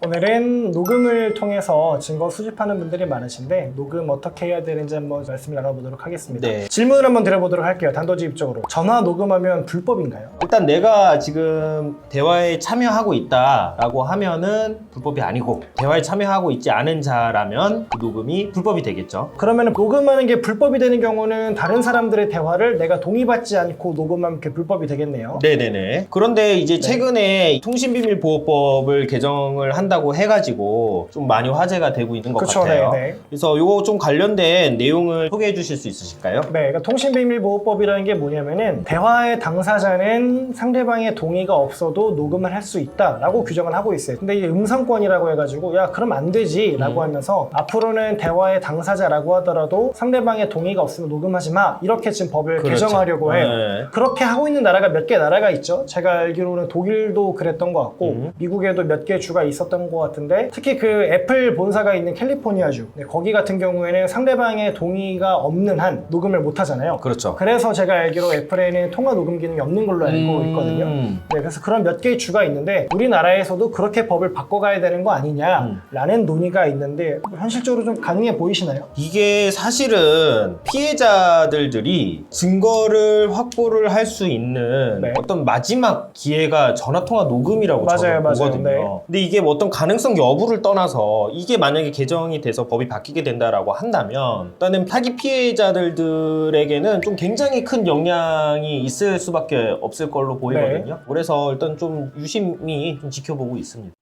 오늘은 녹음을 통해서 증거 수집하는 분들이 많으신데 녹음 어떻게 해야 되는지 한번 말씀을 나눠보도록 하겠습니다. 네. 질문을 한번 드려보도록 할게요. 단도직입적으로. 전화 녹음하면 불법인가요? 일단 내가 지금 대화에 참여하고 있다라고 하면은 불법이 아니고, 대화에 참여하고 있지 않은 자라면 그 녹음이 불법이 되겠죠. 그러면 녹음하는 게 불법이 되는 경우는 다른 사람들의 대화를 내가 동의받지 않고 녹음하면 그게 불법이 되겠네요. 네네네. 그런데 이제 최근에 통신비밀보호법을 개정을 한다고 해가지고 좀 많이 화제가 되고 있는 것 그쵸, 같아요. 네네. 그래서 이거 좀 관련된 내용을 소개해 주실 수 있으실까요? 네, 그러니까 통신비밀보호법이라는 게 뭐냐면은 대화의 당사자는 상대방의 동의가 없어도 녹음을 할 수 있다라고 규정을 하고 있어요. 근데 이게 음성권이라고 해가지고 야 그럼 안 되지라고 하면서 앞으로는 대화의 당사자라고 하더라도 상대방의 동의가 없으면 녹음하지 마 이렇게 지금 법을 그렇죠. 개정하려고 해요. 네. 그렇게 하고 있는 나라가 몇 개 나라가 있죠. 제가 알기로는 독일도 그랬던 것 같고 미국에도 몇 개 주가 있었던 것 같은데 특히 그 애플 본사가 있는 캘리포니아주 거기 같은 경우에는 상대방의 동의가 없는 한 녹음을 못 하잖아요. 그렇죠. 그래서 제가 알기로 애플에는 통화 녹음 기능이 없는 걸로 알고 있거든요. 네, 그래서 그런 몇 개의 주가 있는데 우리나라에서도 그렇게 법을 바꿔가야 되는 거 아니냐라는 논의가 있는데 현실적으로 좀 가능해 보이시나요? 이게 사실은 피해자들이 증거를 확보를 할 수 있는 네. 어떤 마지막 기회가 전화통화 녹음이라고 맞아요, 저는 맞아요. 보거든요. 네. 근데 이게 뭐 어떤 가능성 여부를 떠나서 이게 만약에 개정이 돼서 법이 바뀌게 된다라고 한다면 일단은 사기 피해자들에게는 좀 굉장히 큰 영향이 있을 수밖에 없을 걸로 보이거든요. 그래서 일단 좀 유심히 좀 지켜보고 있습니다.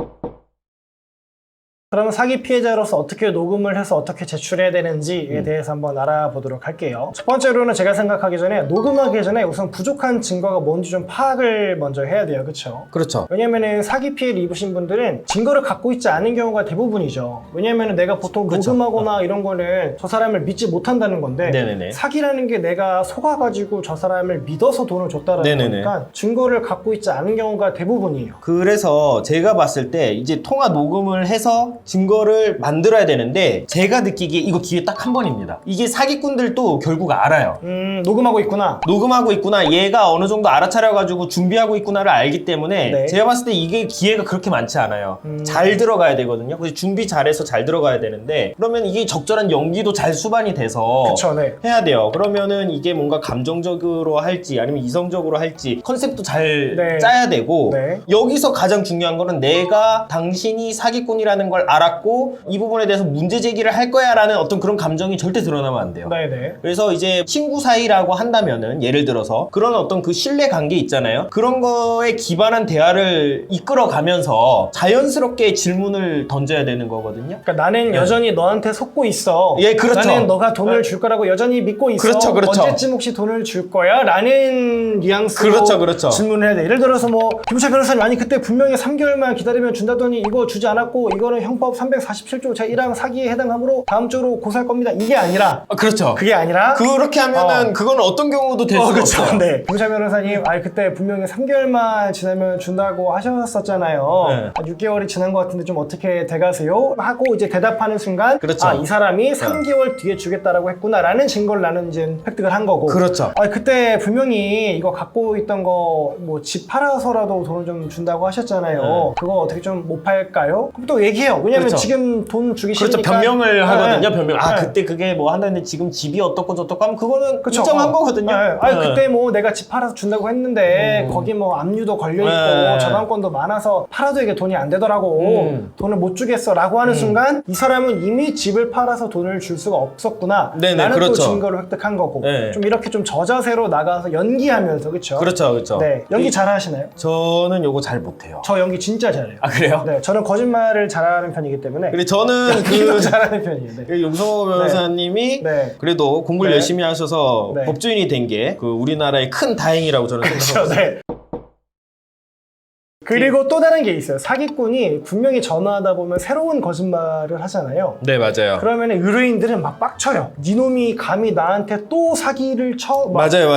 그러면 사기 피해자로서 어떻게 녹음을 해서 어떻게 제출해야 되는지에 대해서 한번 알아보도록 할게요. 첫 번째로는 제가 생각하기 전에 녹음하기 전에 우선 부족한 증거가 뭔지 좀 파악을 먼저 해야 돼요. 그렇죠? 그렇죠. 왜냐면은 사기 피해를 입으신 분들은 증거를 갖고 있지 않은 경우가 대부분이죠. 왜냐면은 내가 보통 그쵸. 녹음하거나 이런 거는 저 사람을 믿지 못한다는 건데 네네네. 사기라는 게 내가 속아가지고 저 사람을 믿어서 돈을 줬다라는 네네네. 거니까 증거를 갖고 있지 않은 경우가 대부분이에요. 그래서 제가 봤을 때 이제 통화 녹음을 해서 증거를 만들어야 되는데 제가 느끼기에 이거 기회 딱 한 번입니다. 이게 사기꾼들도 결국 알아요. 녹음하고 있구나. 녹음하고 있구나, 얘가 어느 정도 알아차려가지고 준비하고 있구나를 알기 때문에 네. 제가 봤을 때 이게 기회가 그렇게 많지 않아요. 잘 들어가야 되거든요. 그래서 준비 잘해서 잘 들어가야 되는데 그러면 이게 적절한 연기도 잘 수반이 돼서 그쵸, 네. 해야 돼요. 그러면은 이게 뭔가 감정적으로 할지 아니면 이성적으로 할지 컨셉도 잘 네. 짜야 되고 네. 여기서 가장 중요한 거는 내가 당신이 사기꾼이라는 걸 알았고 이 부분에 대해서 문제 제기를 할 거야 라는 어떤 그런 감정이 절대 드러나면 안 돼요. 네네. 그래서 이제 친구 사이라고 한다면은 예를 들어서 그런 어떤 그 신뢰 관계 있잖아요. 그런 거에 기반한 대화를 이끌어 가면서 자연스럽게 질문을 던져야 되는 거거든요. 그러니까 나는 여전히 너한테 속고 있어. 예, 그렇죠. 나는 너가 돈을 줄 거라고 여전히 믿고 있어. 그렇죠, 그렇죠. 언제쯤 혹시 돈을 줄 거야? 라는 뉘앙스로 그렇죠, 그렇죠. 질문을 해야 돼. 예를 들어서 뭐 김우철 변호사님 아니 그때 분명히 3개월만 기다리면 준다더니 이거 주지 않았고 이거는 형법 347조 제1항 사기에 해당하므로 다음 주로 고소할 겁니다. 이게 아니라 그렇죠. 그게 아니라 그렇게 하면은 그거는 어떤 경우도 될 수가 그렇죠. 없어요. 네. 김우철 변호사님, 아니 그때 분명히 3개월만 지나면 준다고 하셨었잖아요. 네. 한 6개월이 지난 것 같은데 좀 어떻게 돼가세요? 하고 이제 대답하는 순간, 그렇죠. 아, 이 사람이 3개월 뒤에 주겠다라고 했구나라는 증거를 나는 이제 획득을 한 거고. 그렇죠. 아, 그때 분명히 이거 갖고 있던 거 뭐 집 팔아서라도 돈을 좀 준다고 하셨잖아요. 네. 그거 어떻게 좀 못 팔까요? 그럼 또 얘기해요. 왜냐면 그렇죠. 지금 돈 주기 그렇죠. 싫으니까. 변명을 하거든요. 변명. 아, 네. 그때 그게 뭐 한다는데 지금 집이 어떻고 저떻고 하면 그거는 그쵸. 인정한 거거든요. 아니 그때 뭐 내가 집 팔아서 준다고 했는데 거기 뭐 압류도 걸려있고 네. 저당권도 많아서 팔아도 이게 돈이 안 되더라고 돈을 못 주겠어 라고 하는 순간 이 사람은 이미 집을 팔아서 돈을 줄 수가 없었구나 네네, 라는 그렇죠. 또 증거를 획득한 거고 네. 좀 이렇게 좀 저자세로 나가서 연기하면서 그쵸? 그렇죠, 그렇죠. 네, 연기 잘 하시나요? 저는 요거 잘 못해요. 저 연기 진짜 잘해요. 아, 그래요? 네, 저는 거짓말을 잘하는 편이기 때문에 그래, 저는 연기도 잘하는 편이에요. 네. 용성호 변호사님이 네. 그래도 공부를 네. 열심히 하셔서 네. 법조인이 된 게 그 우리나라의 큰 다행이라고 저는 생각합니다. 네. 그리고 또 다른 게 있어요. 사기꾼이 분명히 전화하다 보면 새로운 거짓말을 하잖아요. 네, 맞아요. 그러면 의뢰인들은 막 빡쳐요. 니놈이 감히 나한테 또 사기를 쳐? 막. 맞아요.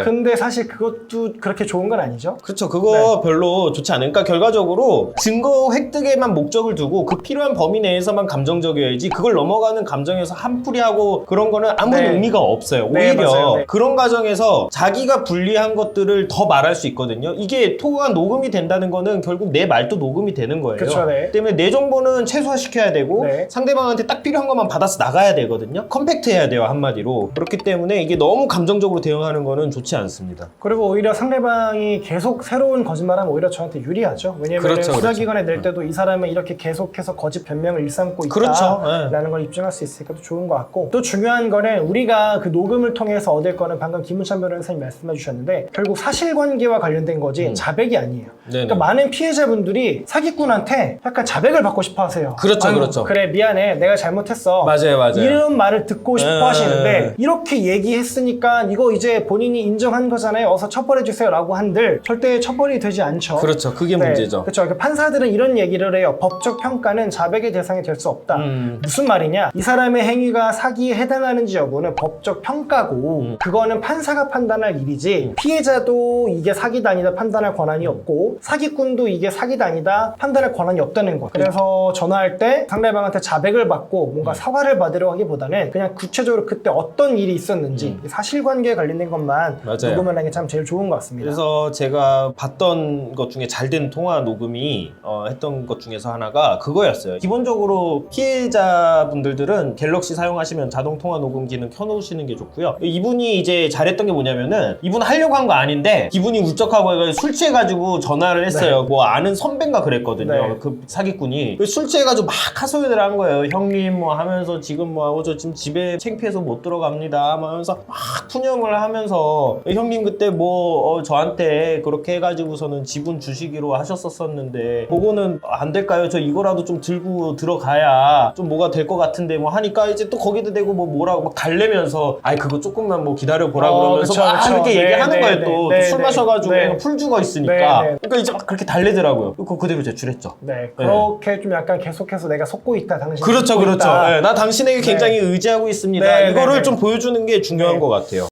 근데 사실 그것도 그렇게 좋은 건 아니죠? 그렇죠. 그거 별로 좋지 않으니까 결과적으로 증거 획득에만 목적을 두고 그 필요한 범위 내에서만 감정적이어야지 그걸 넘어가는 감정에서 한풀이하고 그런 거는 아무런 네. 의미가 없어요. 네, 오히려 맞아요. 네. 그런 과정에서 자기가 불리한 것들을 더 말할 수 있거든요. 이게 통화 녹음이 된다는 거는 결국 내 말도 녹음이 되는 거예요. 그쵸, 네. 때문에 내 정보는 최소화시켜야 되고 네. 상대방한테 딱 필요한 것만 받아서 나가야 되거든요. 컴팩트해야 돼요, 한마디로. 그렇기 때문에 이게 너무 감정적으로 대응하는 거는 좋지 않습니다. 그리고 오히려 상대방이 계속 새로운 거짓말하면 오히려 저한테 유리하죠. 왜냐면 그렇죠, 수사기관에 낼 때도 이 사람은 이렇게 계속해서 거짓 변명을 일삼고 있다 그렇죠. 네. 라는 걸 입증할 수 있으니까 또 좋은 것 같고, 또 중요한 거는 우리가 그 녹음을 통해서 얻을 거는 방금 김문찬 변호사님 말씀해 주셨는데 결국 사실관계와 관련된 거지 자백이 아니에요. 그러니까 많은 피해자분들이 사기꾼한테 약간 자백을 받고 싶어 하세요. 그렇죠, 아유, 그렇죠. 그래 미안해 내가 잘못했어. 맞아요, 맞아요. 이런 말을 듣고 싶어 하시는데 이렇게 얘기했으니까 이거 이제 본인이 인정한 거잖아요. 어서 처벌해 주세요 라고 한들 절대 처벌이 되지 않죠. 그렇죠. 그게 문제죠. 그렇죠. 그러니까 판사들은 이런 얘기를 해요. 법적 평가는 자백의 대상이 될 수 없다. 무슨 말이냐? 이 사람의 행위가 사기에 해당하는지 여부는 법적 평가고 그거는 판사가 판단할 일이지 피해자도 이게 사기다 아니다 판단할 권한이 없고 사기꾼도 이게 사기다 아니다 판단할 권한이 없다는 거예요. 그래서 전화할 때 상대방한테 자백을 받고 뭔가 사과를 받으려 하기보다는 그냥 구체적으로 그때 어떤 일이 있었는지 사실관계에 관련된 것만 맞아요. 녹음을 하는 게 참 제일 좋은 것 같습니다. 그래서 제가 봤던 것 중에 잘된 통화 녹음이 했던 것 중에서 하나가 그거였어요. 기본적으로 피해자분들은 갤럭시 사용하시면 자동 통화 녹음 기능 켜놓으시는 게 좋고요. 이분이 이제 잘했던 게 뭐냐면은 이분 하려고 한 거 아닌데 기분이 울적하고 해가지고 술 취해가지고 전화를 했어요. 뭐 아는 선배인가 그랬거든요. 네. 그 사기꾼이 술 취해가지고 막 하소연을 한 거예요. 형님 뭐 하면서 지금 뭐 하고 저 지금 집에 창피해서 못 들어갑니다. 막 하면서 막 푸념을 하면서 형님 그때 뭐 저한테 그렇게 해가지고서는 지분 주시기로 하셨었는데 그거는 안 될까요? 저 이거라도 좀 들고 들어가야 좀 뭐가 될 것 같은데 뭐 하니까 이제 또 거기도 대고 뭐 뭐라고 막 달래면서 아이 그거 조금만 뭐 기다려 보라 그러면서 그쵸, 막 그쵸. 이렇게 네, 얘기하는 네, 거예요. 네, 또 네, 술 네, 마셔가지고 네. 풀 죽어 있으니까 네, 네. 그러니까 이제 막 그렇게 달래더라고요. 그거 그대로 제출했죠. 네, 그렇게 좀 약간 계속해서 내가 속고 있다, 당신 그렇죠, 속고 그렇죠. 있다. 네, 나 당신에게 굉장히 의지하고 있습니다. 네, 이거를 네, 네. 좀 보여주는 게 중요한 네. 것 같아요.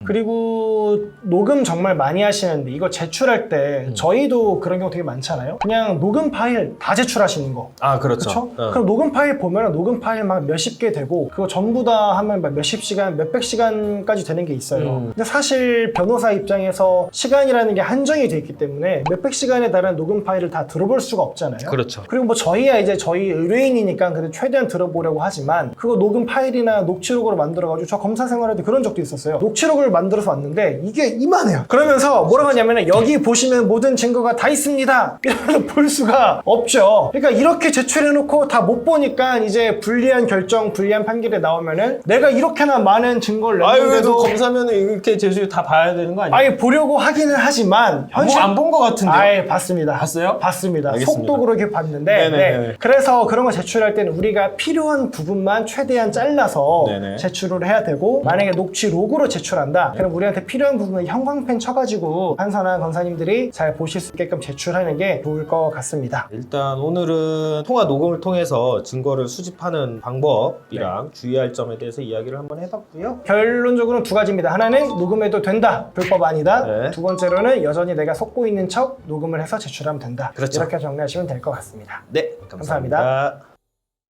그리고 녹음 정말 많이 하시는데 이거 제출할 때 저희도 그런 경우 되게 많잖아요. 그냥 녹음 파일 다 제출하시는 거. 아, 그렇죠. 그렇죠? 그럼 녹음 파일 보면 녹음 파일 막 몇십 개 되고 그거 전부 다 하면 막 몇십 시간, 몇백 시간까지 되는 게 있어요. 근데 사실 변호사 입장에서 시간이라는 게 한정이 돼 있기 때문에 몇백 시간에 달한 녹음 파일을 다 들어볼 수가 없잖아요. 그렇죠. 그리고 뭐 저희야 이제 저희 의뢰인이니까 그래도 최대한 들어보려고 하지만 그거 녹음 파일이나 녹취록으로 만들어가지고 저 검사 생활할 때 그런 적도 있었어요. 녹취록을 만들어서 왔는데 이게 이만해요. 그러면서 뭐라고 하냐면 여기 보시면 모든 증거가 다 있습니다. 이러면서 볼 수가 없죠. 그러니까 이렇게 제출해놓고 다 못 보니까 이제 불리한 결정, 불리한 판결이 나오면은 내가 이렇게나 많은 증거를 아유, 그래도 냈는데도 검사면은 이렇게 제출 다 봐야 되는 거 아니에요? 아예 보려고 하기는 하지만 현실 안 본 거 같은데. 아예 봤습니다. 봤어요? 봤습니다. 알겠습니다. 속도 그렇게 봤는데 네네네. 네. 그래서 그런 거 제출할 때는 우리가 필요한 부분만 최대한 잘라서 네네. 제출을 해야 되고 만약에 녹취록으로 제출한다 그럼 우리한테 필요한 부분을 형광펜 쳐가지고 판사나 검사님들이 잘 보실 수 있게끔 제출하는 게 좋을 것 같습니다. 일단 오늘은 통화 녹음을 통해서 증거를 수집하는 방법이랑 주의할 점에 대해서 이야기를 한번 해봤고요. 결론적으로는 두 가지입니다. 하나는 녹음해도 된다. 불법 아니다. 네. 두 번째로는 여전히 내가 속고 있는 척 녹음을 해서 제출하면 된다. 그렇죠. 이렇게 정리하시면 될 것 같습니다. 네, 감사합니다. 감사합니다.